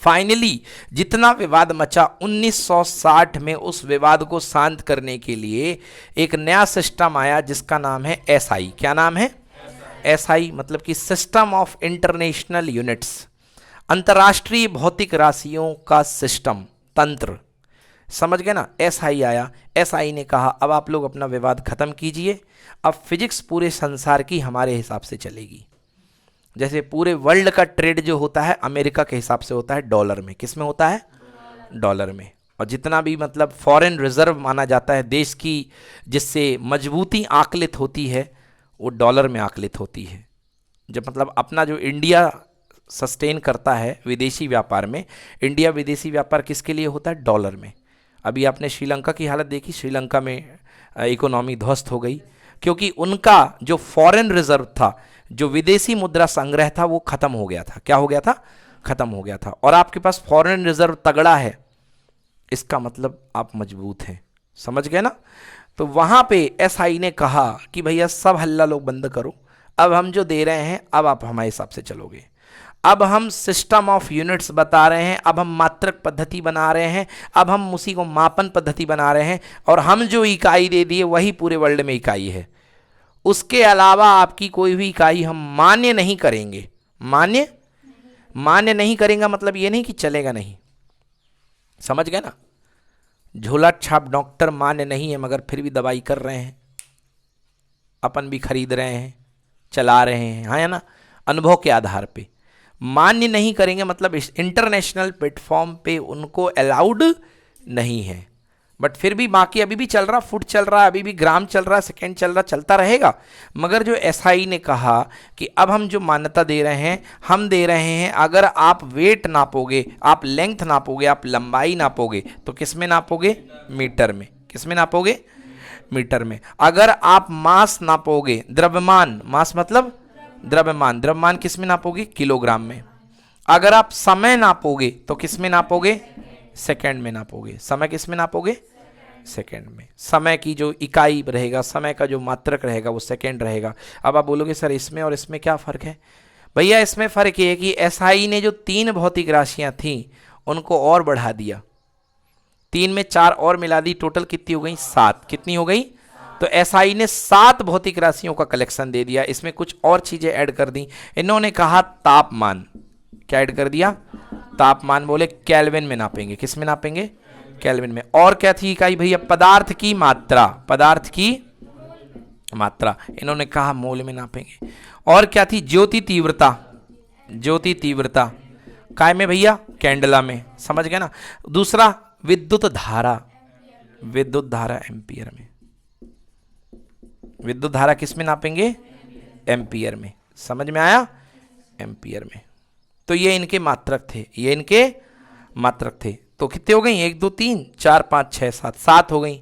Speaker 1: फाइनली जितना विवाद मचा 1960 में, उस विवाद को शांत करने के लिए एक नया सिस्टम आया जिसका नाम है SI। क्या नाम है? SI मतलब कि सिस्टम ऑफ इंटरनेशनल यूनिट्स, अंतर्राष्ट्रीय भौतिक राशियों का सिस्टम, तंत्र। समझ गए ना? SI आया। SI ने कहा अब आप लोग अपना विवाद खत्म कीजिए, अब फिजिक्स पूरे संसार की हमारे हिसाब से चलेगी। जैसे पूरे वर्ल्ड का ट्रेड जो होता है अमेरिका के हिसाब से होता है डॉलर में। किस में होता है? डॉलर में। और जितना भी मतलब फॉरेन रिजर्व माना जाता है देश की, जिससे मजबूती आकलित होती है, वो डॉलर में आकलित होती है। जब मतलब अपना जो इंडिया सस्टेन करता है विदेशी व्यापार में, इंडिया विदेशी व्यापार किसके लिए होता है? डॉलर में। अभी आपने श्रीलंका की हालत देखी, श्रीलंका में इकोनॉमी ध्वस्त हो गई क्योंकि उनका जो फॉरेन रिजर्व था, जो विदेशी मुद्रा संग्रह था, वो खत्म हो गया था। क्या हो गया था? खत्म हो गया था। और आपके पास फॉरेन रिजर्व तगड़ा है, इसका मतलब आप मजबूत हैं। समझ गए ना? तो वहां पे SI ने कहा कि भैया सब हल्ला लोग बंद करो, अब हम जो दे रहे हैं अब आप हमारे हिसाब से चलोगे। अब हम सिस्टम ऑफ यूनिट्स बता रहे हैं, अब हम मात्रक पद्धति बना रहे हैं, अब हम उसी को मापन पद्धति बना रहे हैं, और हम जो इकाई दे दिए वही पूरे वर्ल्ड में इकाई है। उसके अलावा आपकी कोई भी इकाई हम मान्य नहीं करेंगे। मान्य नहीं करेंगे मतलब ये नहीं कि चलेगा नहीं, समझ गए ना। झोला छाप डॉक्टर मान्य नहीं है, मगर फिर भी दवाई कर रहे हैं, अपन भी खरीद रहे हैं, चला रहे हैं, हाँ या ना, अनुभव के आधार पे। मान्य नहीं करेंगे मतलब इंटरनेशनल प्लेटफॉर्म पे उनको अलाउड नहीं है, बट फिर भी बाकी अभी भी चल रहा, फुट चल रहा है, अभी भी ग्राम चल रहा है, सेकेंड चल रहा, चलता रहेगा। मगर जो एसआई ने कहा कि अब हम जो मान्यता दे रहे हैं, हम दे रहे हैं अगर आप वेट नापोगे, आप लेंथ नापोगे, आप लंबाई नापोगे, तो किस में नापोगे? मीटर में। किस में नापोगे? मीटर में। अगर आप मास नापोगे, द्रव्यमान, मास मतलब द्रव्यमान, द्रव्यमान किस में नापोगे? किलोग्राम में। अगर आप समय नापोगे तो किस में नापोगे? सेकंड में नापोगे। समय किस में नापोगे? सेकंड में। समय की जो इकाई रहेगा, समय का जो मात्रक रहेगा वो सेकंड रहेगा। अब आप बोलोगे सर इसमें और इसमें क्या फर्क है? भैया इसमें फर्क ये है कि एसआई ने जो 3 भौतिक राशियां थीं उनको और बढ़ा दिया, 3 में 4 और मिला दी, टोटल कितनी हो गई? 7। कितनी हो गई? तो एसआई ने 7 भौतिक राशियों का कलेक्शन दे दिया। इसमें कुछ और चीजें ऐड कर दी। इन्होंने कहा तापमान, क्या ऐड कर दिया? तापमान। बोले केल्विन में नापेंगे। किस में नापेंगे? केल्विन में। और क्या थी इकाई भैया? पदार्थ की मात्रा, पदार्थ की मात्रा, इन्होंने कहा मोल में नापेंगे। और क्या थी? ज्योति तीव्रता, ज्योति तीव्रता काय में भैया? कैंडला में। समझ गए ना। दूसरा विद्युत धारा, विद्युत धारा एम्पियर में। विद्युत धारा किस में नापेंगे? एम्पियर में। समझ में आया? एम्पियर में। तो ये इनके मात्रक थे, ये इनके मात्रक थे। तो कितने हो गई? 1 2 3 4 5 6 7, 7 हो गई।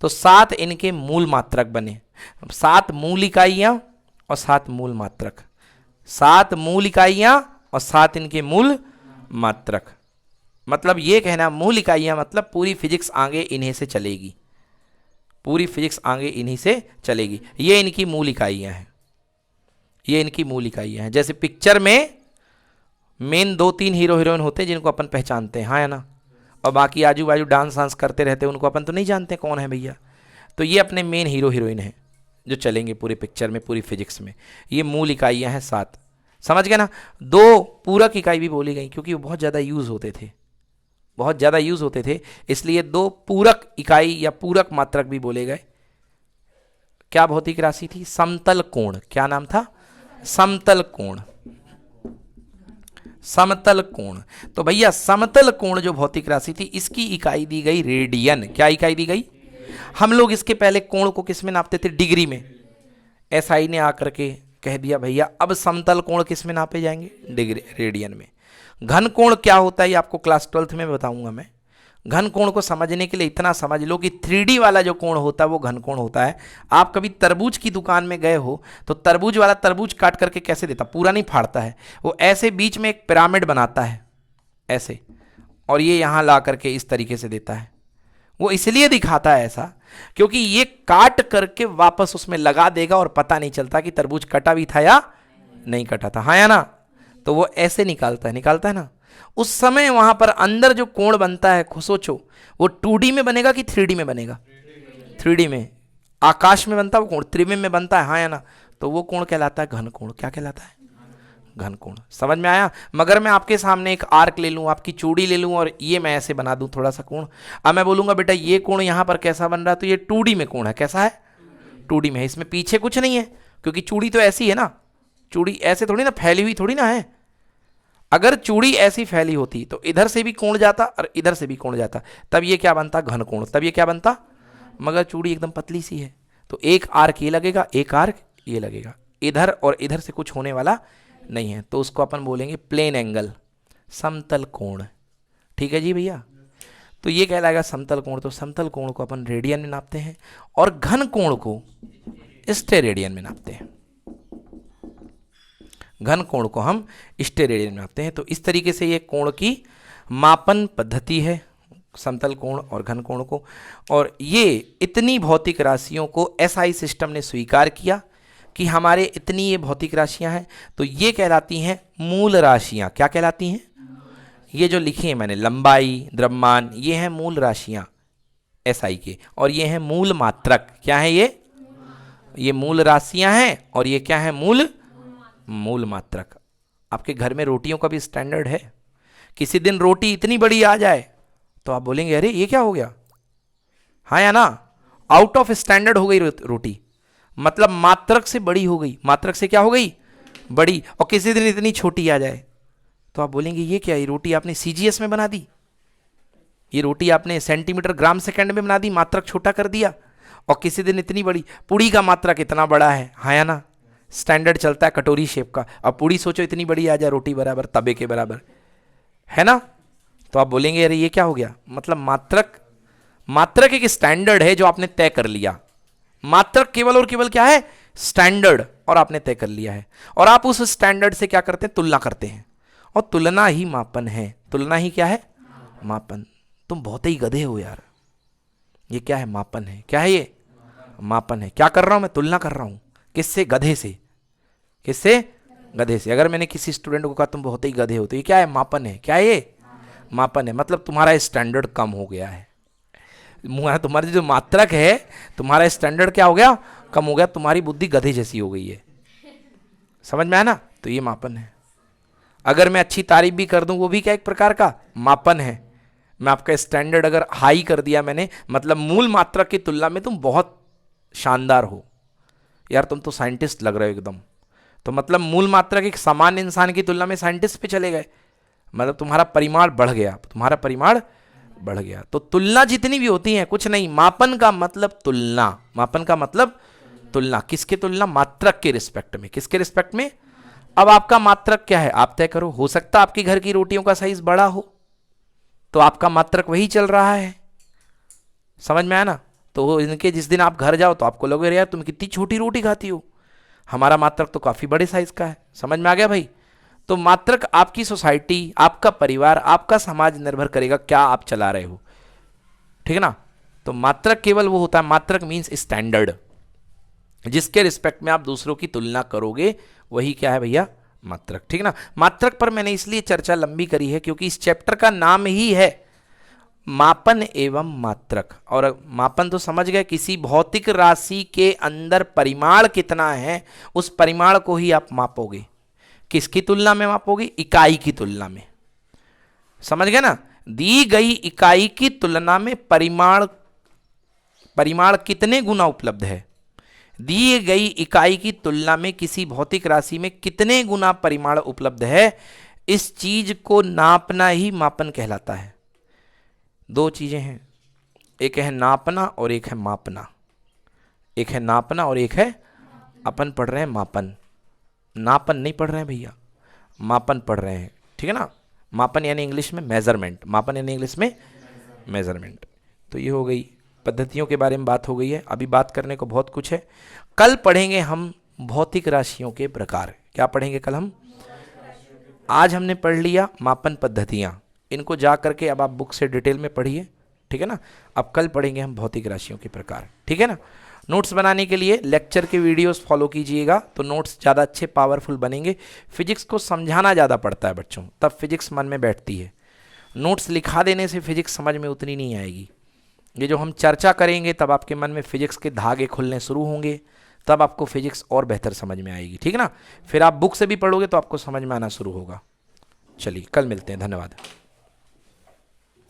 Speaker 1: तो 7 इनके मूल मात्रक बने। 7 मूल इकाइयां और 7 मूल मात्रक, 7 मूल इकाइयां और 7 इनके मूल मात्रक। मतलब ये कहना, मूल इकाइयां मतलब पूरी फिजिक्स आगे इन्हीं से चलेगी, पूरी फिजिक्स आगे इन्हीं से चलेगी। ये इनकी मूल इकाइयां हैं, ये इनकी मूल इकाइयां हैं। जैसे पिक्चर में मेन 2-3 हीरो हीरोइन होते हैं जिनको अपन पहचानते हैं, हाँ या ना, और बाकी आजू बाजू डांस वांस करते रहते हैं, उनको अपन तो नहीं जानते कौन है भैया। तो ये अपने मेन हीरो हीरोइन हैं जो चलेंगे पूरे पिक्चर में, पूरी फिजिक्स में। ये मूल इकाइयां हैं 7। समझ गए ना। 2 पूरक इकाई भी बोली गई क्योंकि वो बहुत ज़्यादा यूज होते थे, बहुत ज़्यादा यूज होते थे, इसलिए 2 पूरक इकाई या पूरक मात्रक भी बोले गए। क्या भौतिक राशि थी? समतल कोण। क्या नाम था? समतल कोण, समतल कोण। तो भैया समतल कोण जो भौतिक राशि थी इसकी इकाई दी गई रेडियन। क्या इकाई दी गई? हम लोग इसके पहले कोण को किस में नापते थे? डिग्री में। एसआई ने आकर के कह दिया भैया अब समतल कोण किस में नापे जाएंगे? डिग्री, रेडियन में। घन कोण क्या होता है ये आपको क्लास 12th में बताऊंगा मैं। घन कोण को समझने के लिए इतना समझ लो कि 3D वाला जो कोण होता है वो घन कोण होता है। आप कभी तरबूज की दुकान में गए हो तो तरबूज वाला तरबूज काट करके कैसे देता? पूरा नहीं फाड़ता है, वो ऐसे बीच में एक पिरामिड बनाता है ऐसे, और ये यहाँ ला करके इस तरीके से देता है। वो इसलिए दिखाता है ऐसा क्योंकि ये काट करके वापस उसमें लगा देगा और पता नहीं चलता कि तरबूज कटा भी था या नहीं कटा था, हाँ या ना। तो वो ऐसे निकालता है ना। उस समय वहां पर अंदर जो कोण बनता है, सोचो वो 2D में बनेगा कि 3D में बनेगा? 3D में। आकाश में बनता है वो कोण, त्रिविम में बनता है, हाँ या ना। तो वो कोण कहलाता है घन कोण। क्या कहलाता है? घन कोण। समझ में आया। मगर मैं आपके सामने एक आर्क ले लूं, आपकी चूड़ी ले लूं और ये मैं ऐसे बना दूं थोड़ा सा कोण। अब मैं बोलूंगा बेटा ये कोण यहां पर कैसा बन रहा है, तो ये 2D में कोण है। कैसा है? 2D में है। इसमें पीछे कुछ नहीं है क्योंकि चूड़ी तो ऐसी है ना, चूड़ी ऐसे थोड़ी ना फैली हुई थोड़ी ना है। अगर चूड़ी ऐसी फैली होती तो इधर से भी कोण जाता और इधर से भी कोण जाता, तब ये क्या बनता? घन कोण। तब ये क्या बनता? मगर चूड़ी एकदम पतली सी है तो एक आर्क ये लगेगा, एक आर्क ये लगेगा, इधर और इधर से कुछ होने वाला नहीं है, तो उसको अपन बोलेंगे प्लेन एंगल, समतल कोण। ठीक है जी भैया। तो ये कहलाएगा समतल कोण। तो समतल कोण को अपन रेडियन में नापते हैं और घन कोण को स्टेरेडियन में नापते हैं। घन कोण को हम स्टेरेडियन में नापते हैं। तो इस तरीके से ये कोण की मापन पद्धति है, समतल कोण और घन कोण को। और ये इतनी भौतिक राशियों को एसआई सिस्टम ने स्वीकार किया कि हमारे इतनी ये भौतिक राशियां हैं, तो ये कहलाती हैं मूल राशियां। क्या कहलाती हैं? ये जो लिखी है मैंने, लंबाई, द्रव्यमान, ये हैं मूल राशियां SI के, और ये हैं मूल मात्रक। क्या है ये मूल राशियां हैं, और ये क्या है? मूल मात्रक। आपके घर में रोटियों का भी स्टैंडर्ड है। किसी दिन रोटी इतनी बड़ी आ जाए तो आप बोलेंगे अरे ये क्या हो गया, हाँ या ना? आउट ऑफ स्टैंडर्ड हो गई रोटी, मतलब मात्रक से बड़ी हो गई। मात्रक से क्या हो गई? बड़ी। और किसी दिन इतनी छोटी आ जाए तो आप बोलेंगे ये क्या, ये रोटी आपने CGS में बना दी, ये रोटी आपने सेंटीमीटर ग्राम सेकंड में बना दी, मात्रक छोटा कर दिया। और किसी दिन इतनी बड़ी, पूड़ी का मात्रक इतना बड़ा है, हाँ या ना? स्टैंडर्ड चलता है कटोरी शेप का। अब पूड़ी सोचो इतनी बड़ी आ जाए, रोटी बराबर, तबे के बराबर, है ना? तो आप बोलेंगे अरे ये क्या हो गया, मतलब मात्रक एक स्टैंडर्ड है जो आपने तय कर लिया। मात्रक केवल और केवल क्या है? स्टैंडर्ड, और आपने तय कर लिया है। और आप उस स्टैंडर्ड से क्या करते हैं? तुलना करते हैं, और तुलना ही मापन है। तुलना ही क्या है? मापन। तुम बहुत ही गधे हो यार, ये क्या है? मापन है। क्या है ये? मापन है। क्या कर रहा हूं मैं? तुलना कर रहा हूं। किससे? गधे से। किससे? गधे से। अगर मैंने किसी स्टूडेंट को कहा तुम बहुत ही गधे हो, तो ये क्या है? मापन है। क्या है ये? मापन है। मतलब तुम्हारा स्टैंडर्ड कम हो गया है। तुम्हारी जो मात्रक है, तुम्हारा स्टैंडर्ड क्या हो गया? कम हो गया। तुम्हारी बुद्धि गधे जैसी हो गई है। समझ में आया ना? तो ये मापन है। अगर मैं अच्छी तारीफ भी कर दूं, वो भी क्या एक प्रकार का मापन है। मैं आपका स्टैंडर्ड अगर हाई कर दिया मैंने, मतलब मूल मात्रक की तुलना में तुम बहुत शानदार हो यार, तुम तो साइंटिस्ट लग रहे हो एकदम, तो मतलब मूल मात्रक एक सामान्य इंसान की तुलना में साइंटिस्ट पे चले गए, मतलब तुम्हारा परिमाण बढ़ गया। तुम्हारा परिमाण बढ़ गया। तो तुलना जितनी भी होती है कुछ नहीं, मापन का मतलब तुलना। मापन का मतलब तुलना। किसके तुलना? मात्रक के रिस्पेक्ट में। किसके रिस्पेक्ट में? अब आपका मात्रक क्या है आप तय करो। हो सकता है आपकी घर की रोटियों का साइज बड़ा हो, तो आपका मात्रक वही चल रहा है। समझ में आया ना? तो इनके जिस दिन आप घर जाओ तो आपको लगे यार तुम कितनी छोटी रोटी खाती हो, हमारा मात्रक तो काफी बड़े साइज का है। समझ में आ गया भाई? तो मात्रक आपकी सोसाइटी, आपका परिवार, आपका समाज निर्भर करेगा क्या आप चला रहे हो। ठीक है ना? तो मात्रक केवल वो होता है, मात्रक मीन्स स्टैंडर्ड, जिसके रिस्पेक्ट में आप दूसरों की तुलना करोगे, वही क्या है भैया? मात्रक। ठीक है ना? मात्रक पर मैंने इसलिए चर्चा लंबी करी है क्योंकि इस चैप्टर का नाम ही है मापन एवं मात्रक। और मापन तो समझ गए, किसी भौतिक राशि के अंदर परिमाण कितना है, उस परिमाण को ही आप मापोगे। किसकी तुलना में मापोगे? इकाई की तुलना में। समझ गए ना? दी गई इकाई की तुलना में परिमाण कितने गुना उपलब्ध है, दी गई इकाई की तुलना में किसी भौतिक राशि में कितने गुना परिमाण उपलब्ध है, इस चीज को नापना ही मापन कहलाता है। दो चीजें हैं, एक है नापना और एक है मापना। एक है नापना और एक है, अपन पढ़ रहे हैं मापन, नापन नहीं पढ़ रहे हैं भैया, मापन पढ़ रहे हैं। ठीक है ना? मापन यानी इंग्लिश में मेजरमेंट, मापन यानी इंग्लिश में मेजरमेंट। तो ये हो गई, पद्धतियों के बारे में बात हो गई है। अभी बात करने को बहुत कुछ है। कल पढ़ेंगे हम भौतिक राशियों के प्रकार। क्या पढ़ेंगे कल हम? आज हमने पढ़ लिया मापन पद्धतियां, इनको जा करके अब आप बुक से डिटेल में पढ़िए। ठीक है ना? अब कल पढ़ेंगे हम भौतिक राशियों के प्रकार। ठीक है ना? नोट्स बनाने के लिए लेक्चर के वीडियोस फॉलो कीजिएगा, तो नोट्स ज़्यादा अच्छे पावरफुल बनेंगे। फिजिक्स को समझाना ज़्यादा पड़ता है बच्चों, तब फिजिक्स मन में बैठती है। नोट्स लिखा देने से फिजिक्स समझ में उतनी नहीं आएगी। ये जो हम चर्चा करेंगे तब आपके मन में फिजिक्स के धागे खुलने शुरू होंगे, तब आपको फिजिक्स और बेहतर समझ में आएगी। ठीक है ना? फिर आप बुक से भी पढ़ोगे तो आपको समझ में आना शुरू होगा। चलिए कल मिलते हैं, धन्यवाद।